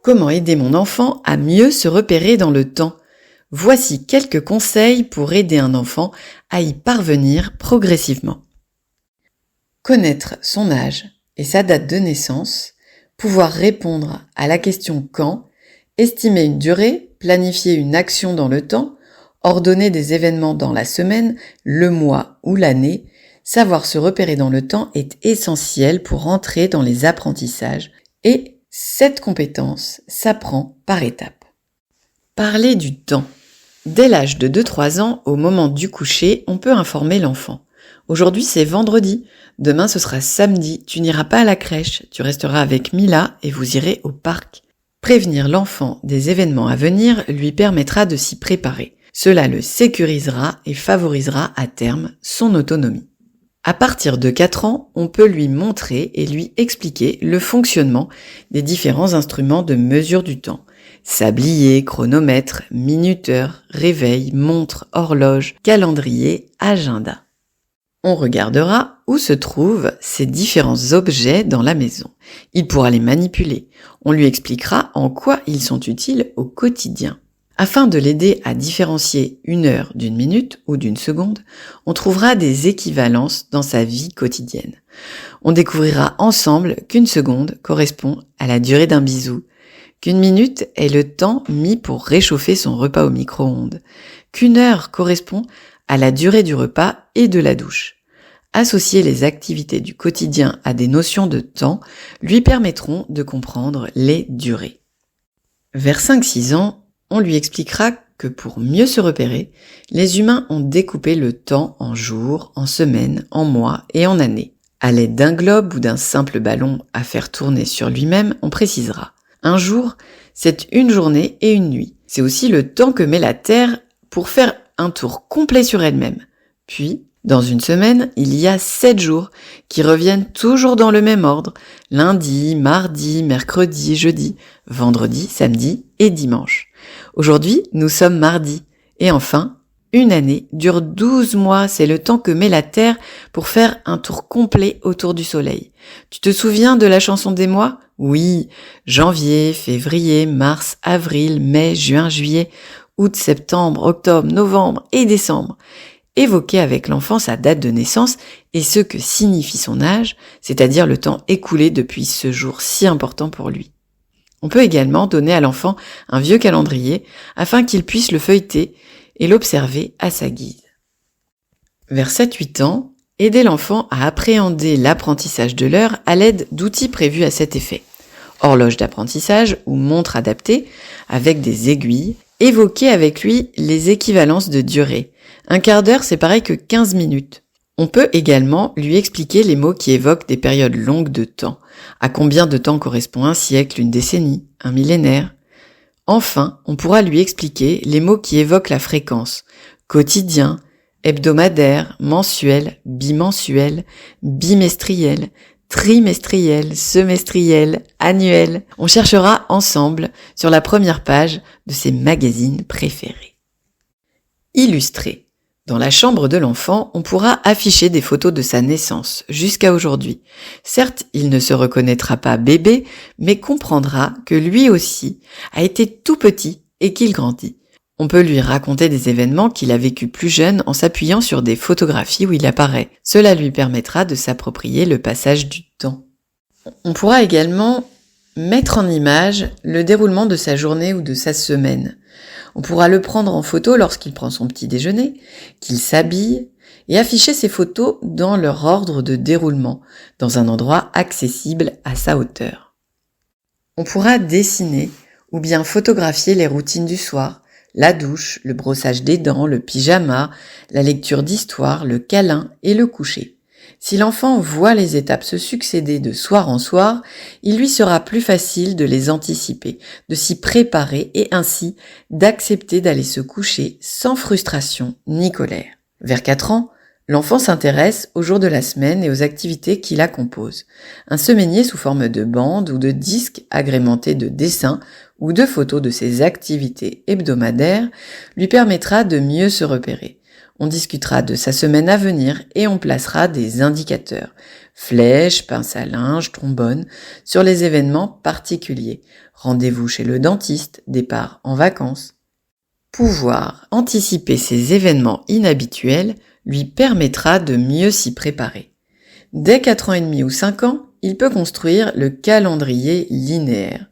Comment aider mon enfant à mieux se repérer dans le temps? Voici quelques conseils pour aider un enfant à y parvenir progressivement. Connaître son âge et sa date de naissance, pouvoir répondre à la question quand, estimer une durée, planifier une action dans le temps, ordonner des événements dans la semaine, le mois ou l'année, savoir se repérer dans le temps est essentiel pour entrer dans les apprentissages et cette compétence s'apprend par étapes. Parler du temps. Dès l'âge de 2-3 ans, au moment du coucher, on peut informer l'enfant. Aujourd'hui, c'est vendredi. Demain, ce sera samedi. Tu n'iras pas à la crèche. Tu resteras avec Mila et vous irez au parc. Prévenir l'enfant des événements à venir lui permettra de s'y préparer. Cela le sécurisera et favorisera à terme son autonomie. À partir de 4 ans, on peut lui montrer et lui expliquer le fonctionnement des différents instruments de mesure du temps. Sablier, chronomètre, minuteur, réveil, montre, horloge, calendrier, agenda. On regardera où se trouvent ces différents objets dans la maison. Il pourra les manipuler. On lui expliquera en quoi ils sont utiles au quotidien. Afin de l'aider à différencier une heure d'une minute ou d'une seconde, on trouvera des équivalences dans sa vie quotidienne. On découvrira ensemble qu'une seconde correspond à la durée d'un bisou, qu'une minute est le temps mis pour réchauffer son repas au micro-ondes, qu'une heure correspond à la durée du repas et de la douche. Associer les activités du quotidien à des notions de temps lui permettront de comprendre les durées. Vers 5-6 ans, on lui expliquera que pour mieux se repérer, les humains ont découpé le temps en jours, en semaines, en mois et en années. À l'aide d'un globe ou d'un simple ballon à faire tourner sur lui-même, on précisera. Un jour, c'est une journée et une nuit. C'est aussi le temps que met la Terre pour faire un tour complet sur elle-même. Puis, dans une semaine, il y a 7 jours qui reviennent toujours dans le même ordre. Lundi, mardi, mercredi, jeudi, vendredi, samedi et dimanche. Aujourd'hui, nous sommes mardi. Et enfin, une année dure 12 mois, c'est le temps que met la Terre pour faire un tour complet autour du Soleil. Tu te souviens de la chanson des mois? Oui, janvier, février, mars, avril, mai, juin, juillet, août, septembre, octobre, novembre et décembre. Évoquer avec l'enfant sa date de naissance et ce que signifie son âge, c'est-à-dire le temps écoulé depuis ce jour si important pour lui. On peut également donner à l'enfant un vieux calendrier afin qu'il puisse le feuilleter et l'observer à sa guise. Vers 7-8 ans, aider l'enfant à appréhender l'apprentissage de l'heure à l'aide d'outils prévus à cet effet. Horloge d'apprentissage ou montre adaptée avec des aiguilles. Évoquer avec lui les équivalences de durée. Un quart d'heure, c'est pareil que 15 minutes. On peut également lui expliquer les mots qui évoquent des périodes longues de temps. À combien de temps correspond un siècle, une décennie, un millénaire? Enfin, on pourra lui expliquer les mots qui évoquent la fréquence. Quotidien, hebdomadaire, mensuel, bimensuel, bimestriel, trimestriel, semestriel, annuel. On cherchera ensemble sur la première page de ses magazines préférés. Illustrer. Dans la chambre de l'enfant, on pourra afficher des photos de sa naissance jusqu'à aujourd'hui. Certes, il ne se reconnaîtra pas bébé, mais comprendra que lui aussi a été tout petit et qu'il grandit. On peut lui raconter des événements qu'il a vécus plus jeune en s'appuyant sur des photographies où il apparaît. Cela lui permettra de s'approprier le passage du temps. On pourra également mettre en image le déroulement de sa journée ou de sa semaine. On pourra le prendre en photo lorsqu'il prend son petit déjeuner, qu'il s'habille, et afficher ces photos dans leur ordre de déroulement, dans un endroit accessible à sa hauteur. On pourra dessiner ou bien photographier les routines du soir, la douche, le brossage des dents, le pyjama, la lecture d'histoire, le câlin et le coucher. Si l'enfant voit les étapes se succéder de soir en soir, il lui sera plus facile de les anticiper, de s'y préparer et ainsi d'accepter d'aller se coucher sans frustration ni colère. Vers 4 ans, l'enfant s'intéresse aux jours de la semaine et aux activités qui la composent. Un semainier sous forme de bande ou de disque agrémenté de dessins ou de photos de ses activités hebdomadaires lui permettra de mieux se repérer. On discutera de sa semaine à venir et on placera des indicateurs. Flèche, pince à linge, trombone, sur les événements particuliers. Rendez-vous chez le dentiste, départ en vacances. Pouvoir anticiper ces événements inhabituels lui permettra de mieux s'y préparer. Dès 4 ans et demi ou 5 ans, il peut construire le calendrier linéaire,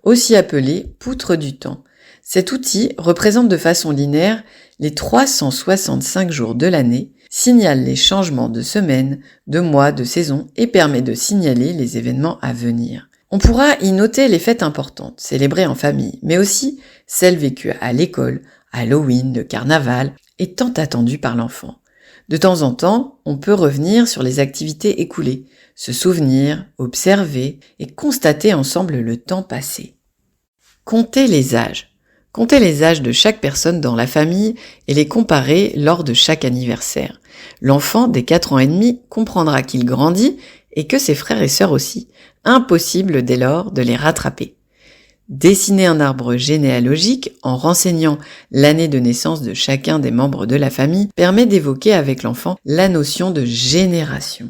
aussi appelé poutre du temps. Cet outil représente de façon linéaire les 365 jours de l'année, signale les changements de semaines, de mois, de saison et permet de signaler les événements à venir. On pourra y noter les fêtes importantes, célébrées en famille, mais aussi celles vécues à l'école, Halloween, le carnaval, et tant attendues par l'enfant. De temps en temps, on peut revenir sur les activités écoulées, se souvenir, observer et constater ensemble le temps passé. Compter les âges. Compter les âges de chaque personne dans la famille et les comparer lors de chaque anniversaire. L'enfant dès 4 ans et demi comprendra qu'il grandit et que ses frères et sœurs aussi. Impossible dès lors de les rattraper. Dessiner un arbre généalogique en renseignant l'année de naissance de chacun des membres de la famille permet d'évoquer avec l'enfant la notion de génération.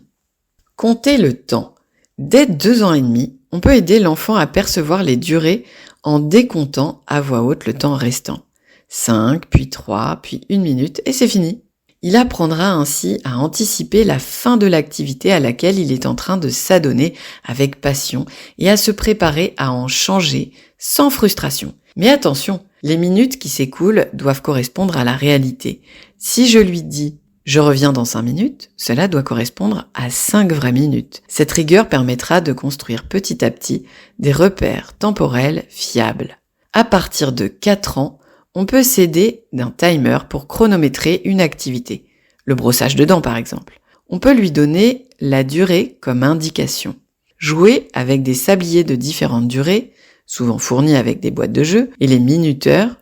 Compter le temps. Dès 2 ans et demi, on peut aider l'enfant à percevoir les durées en décomptant à voix haute le temps restant. 5, puis 3, puis 1 minute et c'est fini. Il apprendra ainsi à anticiper la fin de l'activité à laquelle il est en train de s'adonner avec passion et à se préparer à en changer sans frustration. Mais attention, les minutes qui s'écoulent doivent correspondre à la réalité. Si je lui dis « je reviens dans 5 minutes », cela doit correspondre à 5 vraies minutes. Cette rigueur permettra de construire petit à petit des repères temporels fiables. À partir de 4 ans, on peut s'aider d'un timer pour chronométrer une activité, le brossage de dents par exemple. On peut lui donner la durée comme indication. Jouer avec des sabliers de différentes durées, souvent fournis avec des boîtes de jeux, et les minuteurs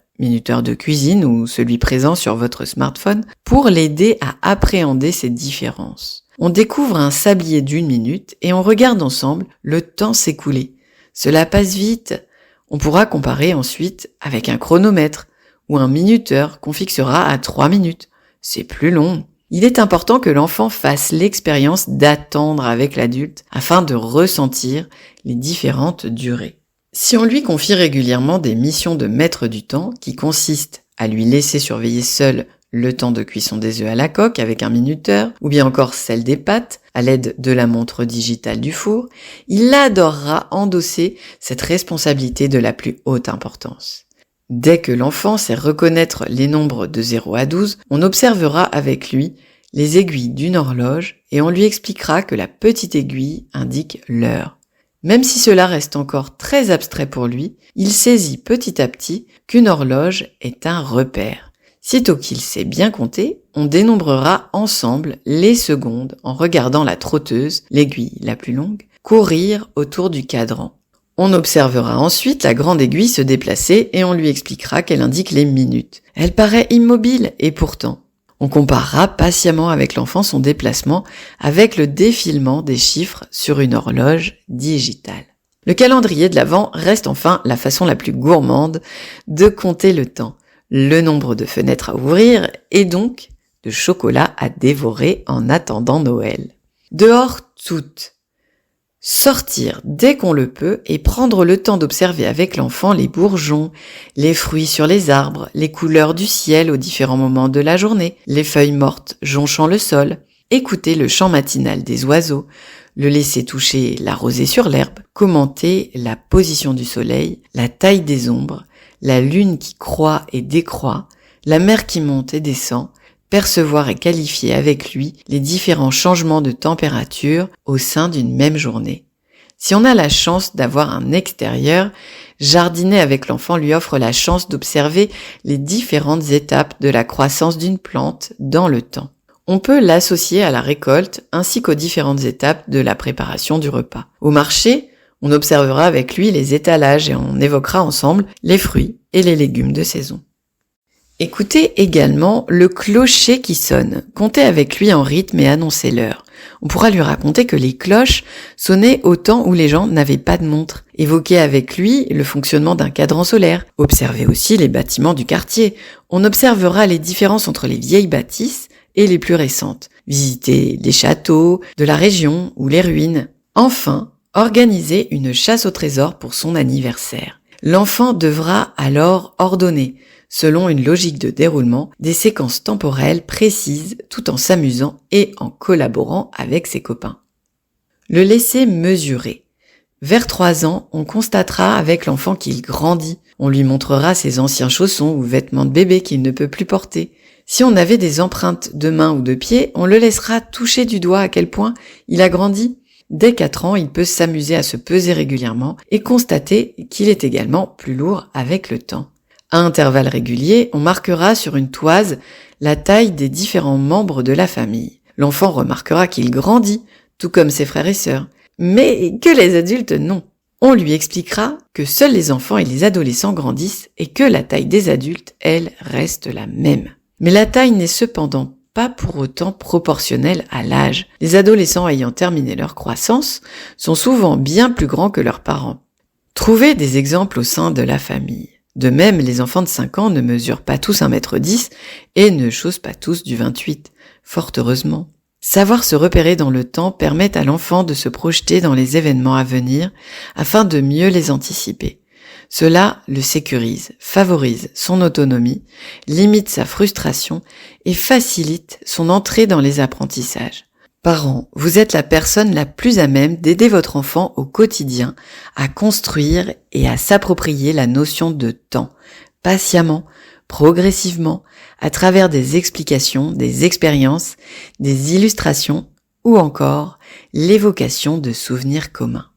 de cuisine ou celui présent sur votre smartphone, pour l'aider à appréhender ces différences. On découvre un sablier d'1 minute et on regarde ensemble le temps s'écouler. Cela passe vite. On pourra comparer ensuite avec un chronomètre, ou un minuteur qu'on fixera à 3 minutes. C'est plus long. Il est important que l'enfant fasse l'expérience d'attendre avec l'adulte afin de ressentir les différentes durées. Si on lui confie régulièrement des missions de maître du temps qui consistent à lui laisser surveiller seul le temps de cuisson des œufs à la coque avec un minuteur, ou bien encore celle des pâtes à l'aide de la montre digitale du four, il adorera endosser cette responsabilité de la plus haute importance. Dès que l'enfant sait reconnaître les nombres de 0 à 12, on observera avec lui les aiguilles d'une horloge et on lui expliquera que la petite aiguille indique l'heure. Même si cela reste encore très abstrait pour lui, il saisit petit à petit qu'une horloge est un repère. Sitôt qu'il sait bien compter, on dénombrera ensemble les secondes en regardant la trotteuse, l'aiguille la plus longue, courir autour du cadran. On observera ensuite la grande aiguille se déplacer et on lui expliquera qu'elle indique les minutes. Elle paraît immobile et pourtant, on comparera patiemment avec l'enfant son déplacement avec le défilement des chiffres sur une horloge digitale. Le calendrier de l'Avent reste enfin la façon la plus gourmande de compter le temps, le nombre de fenêtres à ouvrir et donc de chocolat à dévorer en attendant Noël. Dehors toutes. Sortir dès qu'on le peut et prendre le temps d'observer avec l'enfant les bourgeons, les fruits sur les arbres, les couleurs du ciel aux différents moments de la journée, les feuilles mortes jonchant le sol, écouter le chant matinal des oiseaux, le laisser toucher la rosée sur l'herbe, commenter la position du soleil, la taille des ombres, la lune qui croît et décroît, la mer qui monte et descend, percevoir et qualifier avec lui les différents changements de température au sein d'une même journée. Si on a la chance d'avoir un extérieur, jardiner avec l'enfant lui offre la chance d'observer les différentes étapes de la croissance d'une plante dans le temps. On peut l'associer à la récolte ainsi qu'aux différentes étapes de la préparation du repas. Au marché, on observera avec lui les étalages et on évoquera ensemble les fruits et les légumes de saison. Écoutez également le clocher qui sonne. Comptez avec lui en rythme et annoncez l'heure. On pourra lui raconter que les cloches sonnaient au temps où les gens n'avaient pas de montre. Évoquez avec lui le fonctionnement d'un cadran solaire. Observez aussi les bâtiments du quartier. On observera les différences entre les vieilles bâtisses et les plus récentes. visiter les châteaux de la région ou les ruines. Enfin, organiser une chasse au trésor pour son anniversaire. L'enfant devra alors ordonner, selon une logique de déroulement, des séquences temporelles précises tout en s'amusant et en collaborant avec ses copains. Le laisser mesurer. Vers 3 ans, on constatera avec l'enfant qu'il grandit. On lui montrera ses anciens chaussons ou vêtements de bébé qu'il ne peut plus porter. Si on avait des empreintes de main ou de pied, on le laissera toucher du doigt à quel point il a grandi. Dès 4 ans, il peut s'amuser à se peser régulièrement et constater qu'il est également plus lourd avec le temps. À intervalles réguliers, on marquera sur une toise la taille des différents membres de la famille. L'enfant remarquera qu'il grandit, tout comme ses frères et sœurs, mais que les adultes non. On lui expliquera que seuls les enfants et les adolescents grandissent et que la taille des adultes, elle, reste la même. Mais la taille n'est cependant pas pour autant proportionnelle à l'âge. Les adolescents ayant terminé leur croissance sont souvent bien plus grands que leurs parents. Trouvez des exemples au sein de la famille. De même, les enfants de 5 ans ne mesurent pas tous 1,10 m et ne chaussent pas tous du 28, fort heureusement. Savoir se repérer dans le temps permet à l'enfant de se projeter dans les événements à venir afin de mieux les anticiper. Cela le sécurise, favorise son autonomie, limite sa frustration et facilite son entrée dans les apprentissages. Parents, vous êtes la personne la plus à même d'aider votre enfant au quotidien à construire et à s'approprier la notion de temps, patiemment, progressivement, à travers des explications, des expériences, des illustrations ou encore l'évocation de souvenirs communs.